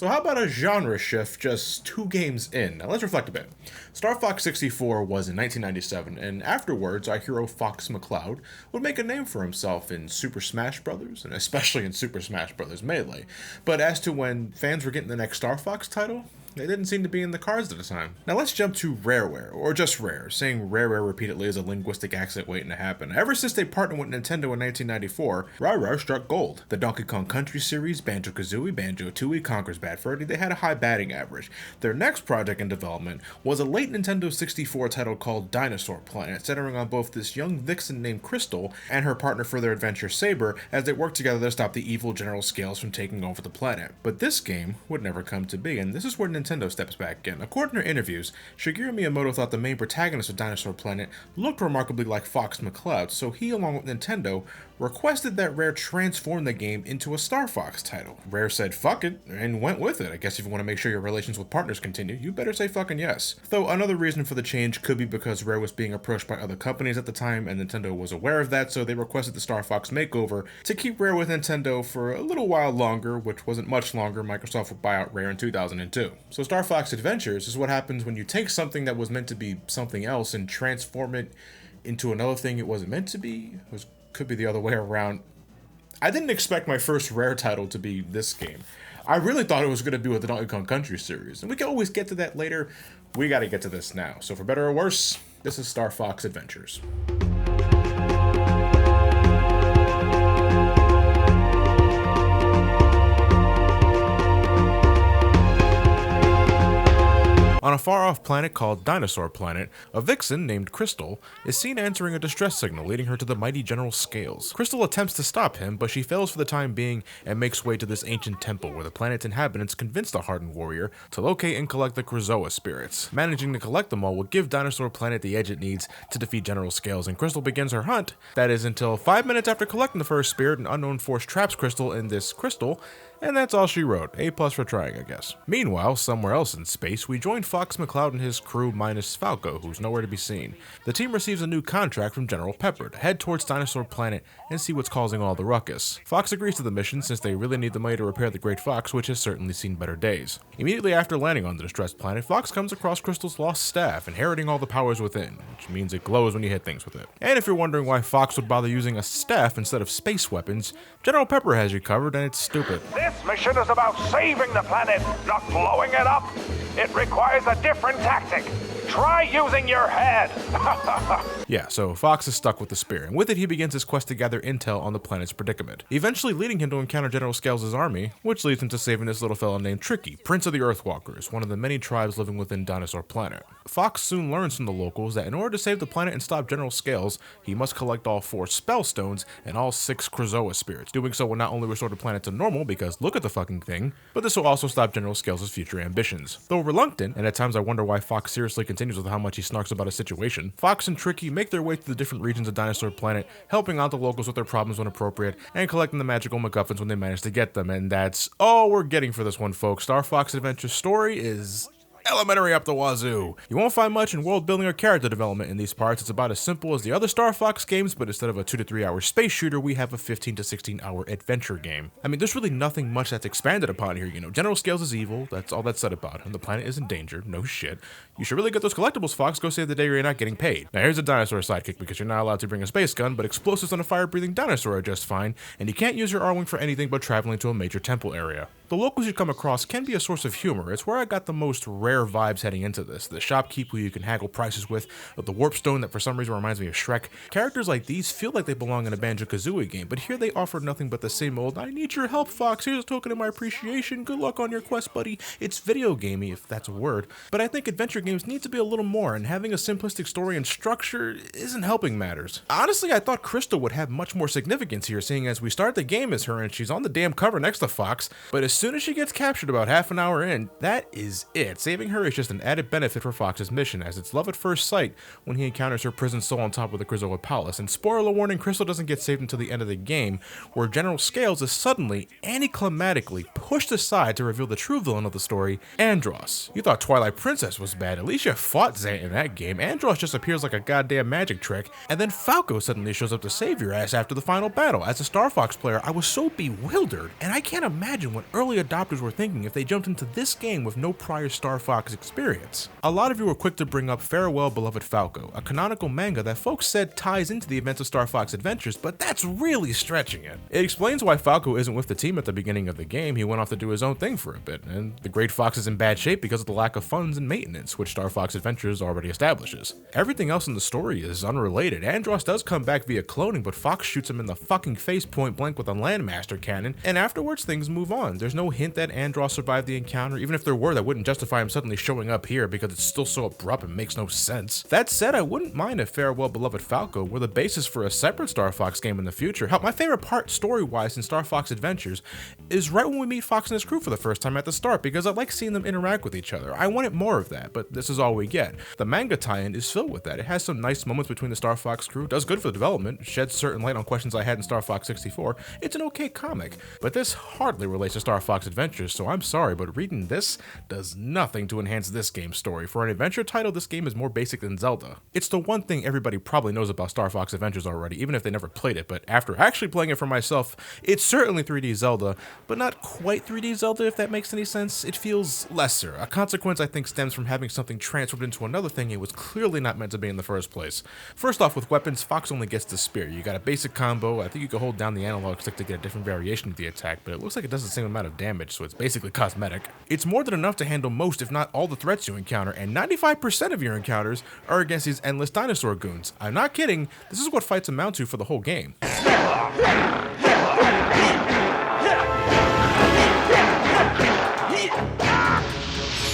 So how about a genre shift just 2 games in? Now let's reflect a bit. Star Fox 64 was in 1997, and afterwards our hero Fox McCloud would make a name for himself in Super Smash Bros., and especially in Super Smash Bros. Melee. But as to when fans were getting the next Star Fox title, they didn't seem to be in the cards at the time. Now let's jump to Rareware, or just Rare. Saying Rareware repeatedly is a linguistic accident waiting to happen. Ever since they partnered with Nintendo in 1994, Rareware struck gold. The Donkey Kong Country series, Banjo-Kazooie, Banjo-Tooie, Conker's Bad Fur Day, they had a high batting average. Their next project in development was a late Nintendo 64 title called Dinosaur Planet, centering on both this young vixen named Crystal and her partner for their adventure Saber as they worked together to stop the evil General Scales from taking over the planet. But this game would never come to be, and this is where Nintendo steps back in. According to interviews, Shigeru Miyamoto thought the main protagonist of Dinosaur Planet looked remarkably like Fox McCloud, so he, along with Nintendo, requested that Rare transform the game into a Star Fox title. Rare said fuck it, and went with it. I guess if you want to make sure your relations with partners continue, you better say fucking yes. Though another reason for the change could be because Rare was being approached by other companies at the time, and Nintendo was aware of that, so they requested the Star Fox makeover to keep Rare with Nintendo for a little while longer, which wasn't much longer. Microsoft would buy out Rare in 2002. So Star Fox Adventures is what happens when you take something that was meant to be something else and transform it into another thing it wasn't meant to be. Could be the other way around. I didn't expect my first Rare title to be this game. I really thought it was going to be with the Donkey Kong Country series, and we can always get to that later. We got to get to this now. So for better or worse, this is Star Fox Adventures. On a far-off planet called Dinosaur Planet, a vixen named Crystal is seen answering a distress signal leading her to the mighty General Scales. Crystal attempts to stop him, but she fails for the time being and makes way to this ancient temple where the planet's inhabitants convince the hardened warrior to locate and collect the Krazoa spirits. Managing to collect them all will give Dinosaur Planet the edge it needs to defeat General Scales, and Crystal begins her hunt. That is until 5 minutes after collecting the first spirit, an unknown force traps Crystal in this crystal, and that's all she wrote. A+ for trying, I guess. Meanwhile, somewhere else in space, we join Fox McCloud and his crew minus Falco, who's nowhere to be seen. The team receives a new contract from General Pepper to head towards Dinosaur Planet and see what's causing all the ruckus. Fox agrees to the mission since they really need the money to repair the Great Fox, which has certainly seen better days. Immediately after landing on the distressed planet, Fox comes across Crystal's lost staff, inheriting all the powers within, which means it glows when you hit things with it. And if you're wondering why Fox would bother using a staff instead of space weapons, General Pepper has you covered, and it's stupid. This mission is about saving the planet, not blowing it up. It requires a different tactic. Try using your head. Yeah, so Fox is stuck with the spear, and with it he begins his quest to gather intel on the planet's predicament, eventually leading him to encounter General Scales' army, which leads him to saving this little fellow named Tricky, Prince of the Earthwalkers, one of the many tribes living within Dinosaur Planet. Fox soon learns from the locals that in order to save the planet and stop General Scales, he must collect all 4 spell stones and all 6 Krazoa spirits. Doing so will not only restore the planet to normal, because look at the fucking thing, but this will also stop General Scales' future ambitions. Though reluctant, and at times I wonder why Fox seriously continues with how much he snarks about his situation, Fox and Tricky make their way through the different regions of Dinosaur Planet, helping out the locals with their problems when appropriate, and collecting the magical MacGuffins when they manage to get them, and that's all we're getting for this one, folks. Star Fox Adventure's story is elementary up the wazoo. You won't find much in world building or character development in these parts. It's about as simple as the other Star Fox games, but instead of a 2 to 3 hour space shooter, we have a 15 to 16 hour adventure game. I mean, there's really nothing much that's expanded upon here. You know, General Scales is evil, that's all that's said about him. The planet is in danger, no shit. You should really get those collectibles, Fox. Go save the day or you're not getting paid. Now here's a dinosaur sidekick, because you're not allowed to bring a space gun, but explosives on a fire-breathing dinosaur are just fine, and you can't use your R-Wing for anything but traveling to a major temple area. The locals you come across can be a source of humor. It's where I got the most Rare vibes heading into this. The shopkeep who you can haggle prices with, the warp stone that for some reason reminds me of Shrek. Characters like these feel like they belong in a Banjo-Kazooie game, but here they offer nothing but the same old, I need your help, Fox, here's a token of my appreciation, good luck on your quest, buddy. It's video gamey, if that's a word, but I think adventure games need to be a little more, and having a simplistic story and structure isn't helping matters. Honestly, I thought Crystal would have much more significance here, seeing as we start the game as her and she's on the damn cover next to Fox, but as soon as she gets captured about half an hour in, that is it. Saving her is just an added benefit for Fox's mission, as it's love at first sight when he encounters her prison soul on top of the Krazoa Palace. And spoiler warning, Crystal doesn't get saved until the end of the game, where General Scales is suddenly, anticlimactically pushed aside to reveal the true villain of the story, Andross. You thought Twilight Princess was bad, at least you fought Zant in that game. Andross just appears like a goddamn magic trick, and then Falco suddenly shows up to save your ass after the final battle. As a Star Fox player, I was so bewildered, and I can't imagine what early early adopters were thinking if they jumped into this game with no prior Star Fox experience. A lot of you were quick to bring up Farewell Beloved Falco, a canonical manga that folks said ties into the events of Star Fox Adventures, but that's really stretching it. It explains why Falco isn't with the team at the beginning of the game. He went off to do his own thing for a bit, and the Great Fox is in bad shape because of the lack of funds and maintenance, which Star Fox Adventures already establishes. Everything else in the story is unrelated. Andross does come back via cloning, but Fox shoots him in the fucking face point blank with a Landmaster cannon, and afterwards things move on. There's no hint that Andross survived the encounter. Even if there were, that wouldn't justify him suddenly showing up here because it's still so abrupt and makes no sense. That said, I wouldn't mind if Farewell Beloved Falco were the basis for a separate Star Fox game in the future. Hell, my favorite part story-wise in Star Fox Adventures is right when we meet Fox and his crew for the first time at the start, because I like seeing them interact with each other. I wanted more of that, but this is all we get. The manga tie-in is filled with that. It has some nice moments between the Star Fox crew, does good for the development, sheds certain light on questions I had in Star Fox 64. It's an okay comic, but this hardly relates to Star Fox Adventures, so I'm sorry, but reading this does nothing to enhance this game's story. For an adventure title, this game is more basic than Zelda. It's the one thing everybody probably knows about Star Fox Adventures already, even if they never played it, but after actually playing it for myself, it's certainly 3D Zelda, but not quite 3D Zelda, if that makes any sense. It feels lesser. A consequence I think stems from having something transferred into another thing it was clearly not meant to be in the first place. First off, with weapons, Fox only gets the spear. You got a basic combo. I think you can hold down the analog stick to get a different variation of the attack, but it looks like it does the same amount of damage, so it's basically cosmetic. It's more than enough to handle most, if not all, the threats you encounter, and 95% of your encounters are against these endless dinosaur goons. I'm not kidding, this is what fights amount to for the whole game.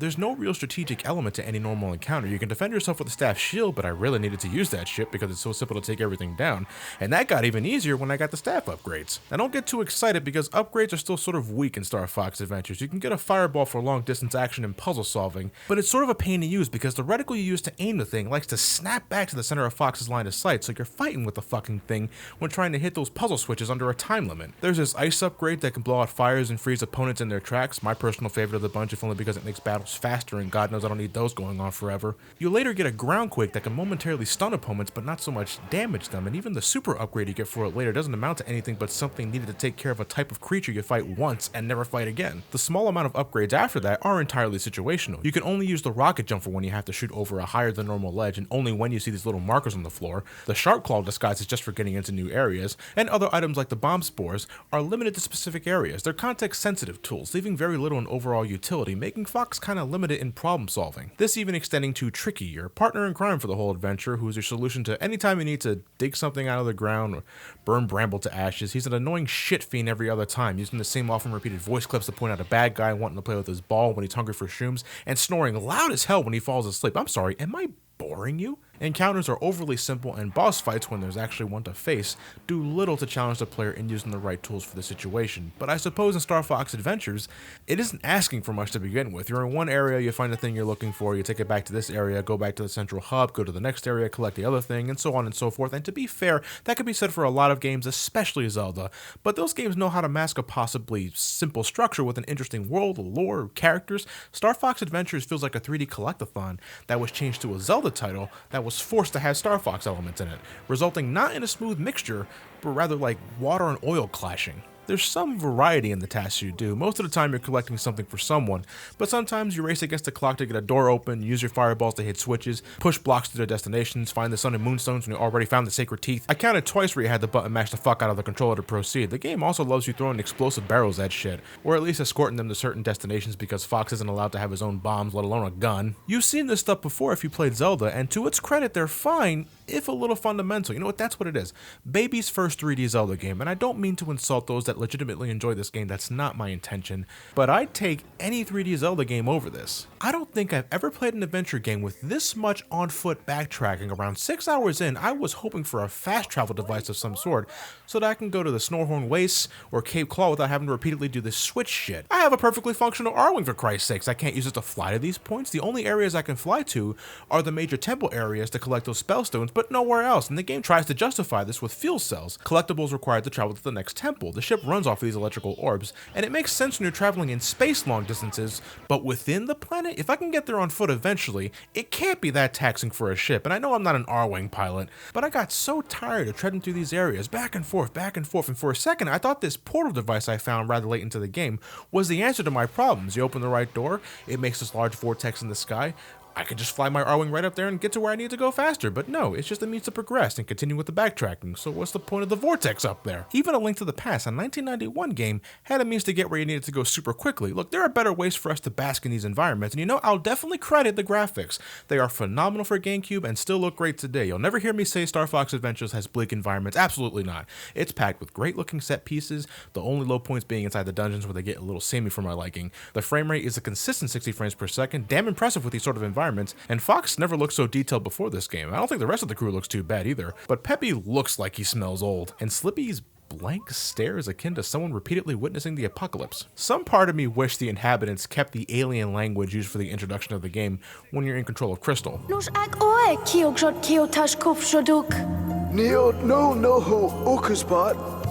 There's no real strategic element to any normal encounter. You can defend yourself with a staff shield, but I really needed to use that shit because it's so simple to take everything down, and that got even easier when I got the staff upgrades. Now don't get too excited because upgrades are still sort of weak in Star Fox Adventures. You can get a fireball for long distance action and puzzle solving, but it's sort of a pain to use because the reticle you use to aim the thing likes to snap back to the center of Fox's line of sight, so you're fighting with the fucking thing when trying to hit those puzzle switches under a time limit. There's this ice upgrade that can blow out fires and freeze opponents in their tracks, my personal favorite of the bunch, if only because it makes battles faster, and God knows I don't need those going on forever. You later get a ground quake that can momentarily stun opponents but not so much damage them, and even the super upgrade you get for it later doesn't amount to anything but something needed to take care of a type of creature you fight once and never fight again. The small amount of upgrades after that are entirely situational. You can only use the rocket jump for when you have to shoot over a higher than normal ledge, and only when you see these little markers on the floor. The shark claw disguise is just for getting into new areas, and other items like the bomb spores are limited to specific areas. They're context sensitive tools, leaving very little in overall utility, making Fox kinda limited in problem solving. This even extending to Tricky, your partner in crime for the whole adventure, who is your solution to any time you need to dig something out of the ground or burn bramble to ashes. He's an annoying shit fiend every other time, using the same often repeated voice clips to point out a bad guy wanting to play with his ball when he's hungry for shrooms, and snoring loud as hell when he falls asleep. I'm sorry, am I boring you? Encounters are overly simple, and boss fights, when there's actually one to face, do little to challenge the player in using the right tools for the situation. But I suppose in Star Fox Adventures, it isn't asking for much to begin with. You're in one area, you find the thing you're looking for, you take it back to this area, go back to the central hub, go to the next area, collect the other thing, and so on and so forth. And to be fair, that could be said for a lot of games, especially Zelda, but those games know how to mask a possibly simple structure with an interesting world, lore, characters. Star Fox Adventures feels like a 3D collectathon that was changed to a Zelda title that was forced to have Star Fox elements in it, resulting not in a smooth mixture, but rather like water and oil clashing. There's some variety in the tasks you do. Most of the time you're collecting something for someone, but sometimes you race against the clock to get a door open, use your fireballs to hit switches, push blocks to their destinations, find the sun and moonstones when you already found the sacred teeth. I counted twice where you had the button mash the fuck out of the controller to proceed. The game also loves you throwing explosive barrels at shit, or at least escorting them to certain destinations because Fox isn't allowed to have his own bombs, let alone a gun. You've seen this stuff before if you played Zelda, and to its credit, they're fine, if a little fundamental. You know what, that's what it is. Baby's first 3D Zelda game, and I don't mean to insult those that legitimately enjoy this game, that's not my intention, but I'd take any 3D Zelda game over this. I don't think I've ever played an adventure game with this much on-foot backtracking. Around 6 hours in, I was hoping for a fast travel device of some sort, so that I can go to the Snorhorn Wastes or Cape Claw without having to repeatedly do this switch shit. I have a perfectly functional R-Wing for Christ's sakes. I can't use it to fly to these points. The only areas I can fly to are the major temple areas to collect those spell stones, but nowhere else, and the game tries to justify this with fuel cells, collectibles required to travel to the next temple. The ship runs off of these electrical orbs, and it makes sense when you're traveling in space long distances, but within the planet, if I can get there on foot eventually, it can't be that taxing for a ship. And I know I'm not an R-Wing pilot, but I got so tired of treading through these areas back and forth, and for a second I thought this portal device I found rather late into the game was the answer to my problems. You open the right door, it makes this large vortex in the sky. I could just fly my R-Wing right up there and get to where I need to go faster, but no, it's just a means to progress and continue with the backtracking, so what's the point of the vortex up there? Even A Link to the Past, a 1991 game, had a means to get where you needed to go super quickly. Look, there are better ways for us to bask in these environments, and you know, I'll definitely credit the graphics. They are phenomenal for GameCube and still look great today. You'll never hear me say Star Fox Adventures has bleak environments, absolutely not. It's packed with great looking set pieces, the only low points being inside the dungeons where they get a little samey for my liking. The frame rate is a consistent 60 frames per second, damn impressive with these sort of environments, and Fox never looked so detailed before this game. I don't think the rest of the crew looks too bad either, but Peppy looks like he smells old, and Slippy's blank stare is akin to someone repeatedly witnessing the apocalypse. Some part of me wish the inhabitants kept the alien language used for the introduction of the game when you're in control of Crystal.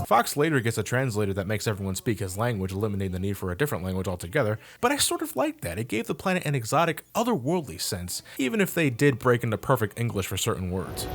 Fox later gets a translator that makes everyone speak his language, eliminating the need for a different language altogether, but I sort of liked that. It gave the planet an exotic, otherworldly sense, even if they did break into perfect English for certain words.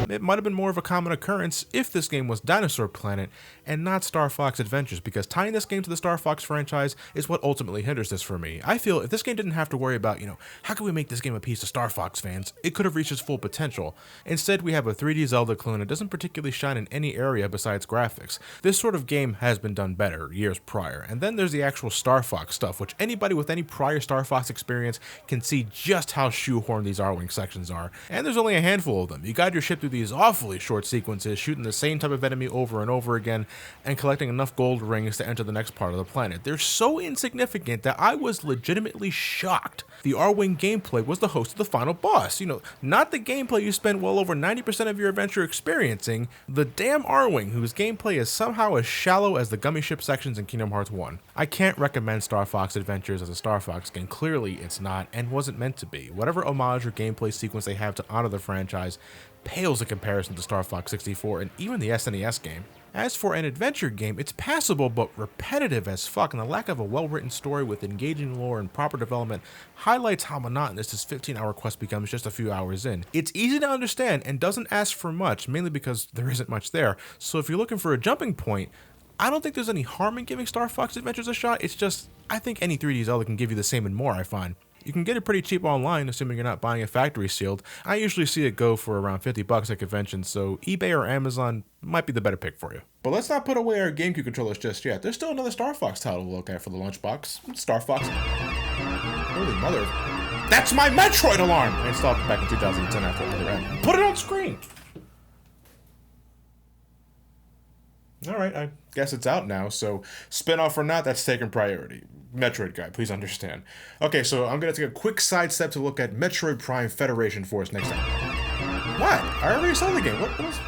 It might have been more of a common occurrence if this game was Dinosaur Planet and not Star Fox Adventures, because tying this game to the Star Fox franchise is what ultimately hinders this for me. I feel if this game didn't have to worry about, how can we make this game appease to Star Fox fans, it could have reached its full potential. Instead, we have a 3D Zelda clone that doesn't particularly shine in any area besides graphics. This sort of game has been done better years prior. And then there's the actual Star Fox stuff, which anybody with any prior Star Fox experience can see just how shoehorned these R-Wing sections are. And there's only a handful of them. You guide your ship through these awfully short sequences, shooting the same type of enemy over and over again, and collecting enough gold rings to enter the next part of the planet. They're so insignificant that I was legitimately shocked the R-Wing gameplay was the host of the final boss. Not the gameplay you spent well over 90% of your adventure experiencing, the damn R-Wing whose gameplay is somehow as shallow as the gummy ship sections in Kingdom Hearts 1. I can't recommend Star Fox Adventures as a Star Fox game. Clearly it's not and wasn't meant to be. Whatever homage or gameplay sequence they have to honor the franchise pales in comparison to Star Fox 64 and even the SNES game. As for an adventure game, it's passable but repetitive as fuck, and the lack of a well-written story with engaging lore and proper development highlights how monotonous this 15-hour quest becomes just a few hours in. It's easy to understand and doesn't ask for much, mainly because there isn't much there, so if you're looking for a jumping point, I don't think there's any harm in giving Star Fox Adventures a shot. It's just, I think any 3D Zelda can give you the same and more, I find. You can get it pretty cheap online, assuming you're not buying it factory sealed. I usually see it go for around $50 at conventions, so eBay or Amazon might be the better pick for you. But let's not put away our GameCube controllers just yet. There's still another Star Fox title to look at for the lunchbox. Star Fox. Holy mother. That's my Metroid alarm! I installed it back in 2010 after the other end. Put it on screen! Alright, I guess it's out now, so spin-off or not, that's taking priority. Metroid guy, please understand. Okay, so I'm gonna take a quick sidestep to look at Metroid Prime Federation Force next time. What? I already saw the game. What was...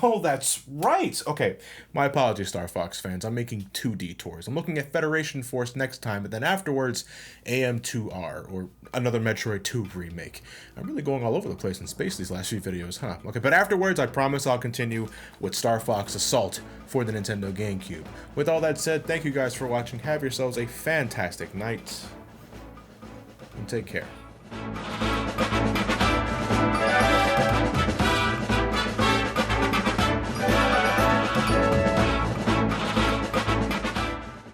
Oh, that's right. Okay, my apologies, Star Fox fans. I'm making two detours. I'm looking at Federation Force next time, but then afterwards, AM2R, or another Metroid 2 remake. I'm really going all over the place in space these last few videos, huh? Okay, but afterwards, I promise I'll continue with Star Fox Assault for the Nintendo Gamecube. With all that said, thank you guys for watching. Have yourselves a fantastic night, and take care.